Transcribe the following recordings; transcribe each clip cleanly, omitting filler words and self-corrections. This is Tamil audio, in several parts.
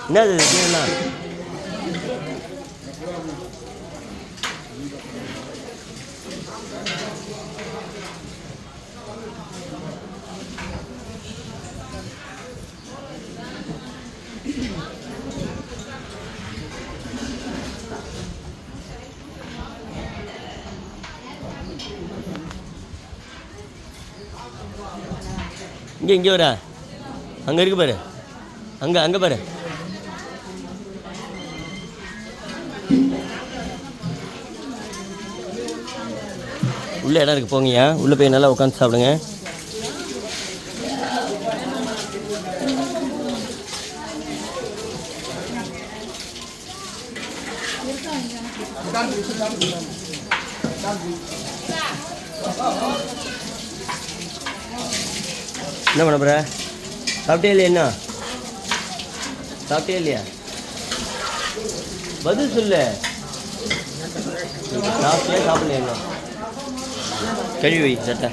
என்னது இதெல்லாம்? இங்கே வர அங்கே இருக்கு பாரு, அங்கே பாரு. உள்ளே இடம் இருக்குது, போங்கய்யா. உள்ளே போய் நல்லா உட்காந்து சாப்பிடுங்க. என்ன பண்ண போகிற? சாப்பிட்டே இல்லையா? என்ன சாப்பிட்டே இல்லையா? பதில் சொல்லு. சாப்பிட்டே சாப்பிடல. என்ன கழுவி வை சட்டை.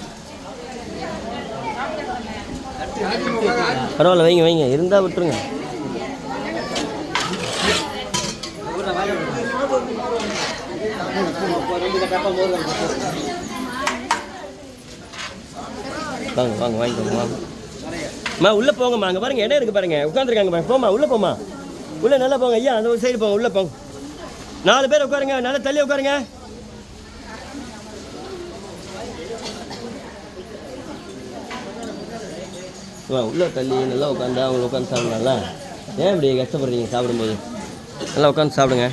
பரவாயில்ல, வைங்க இருந்தால் விட்டுருங்க. வாங்க வாங்கிக்கோங்க வாங்க. அம்மா உள்ளே போங்கம்மா, அங்கே பாருங்கள் இடம் இருக்குது பாருங்கள், உட்காந்துருக்காங்க பாருங்க. போம்மா உள்ளே போம்மா, உள்ளே நல்லா போங்க. ஐயா அந்த ஒரு சைடு போங்க, உள்ளே போங்க. 4 பேர் உட்காருங்க, நல்லா தள்ளி உட்காருங்க. உள்ளே தள்ளி நல்லா உட்காந்தா அவங்க உட்காந்து சாப்பிடலாம்ல. ஏன் இப்படி கஷ்டப்படுறீங்க சாப்பிடும்போது? நல்லா உட்காந்து சாப்பிடுங்க.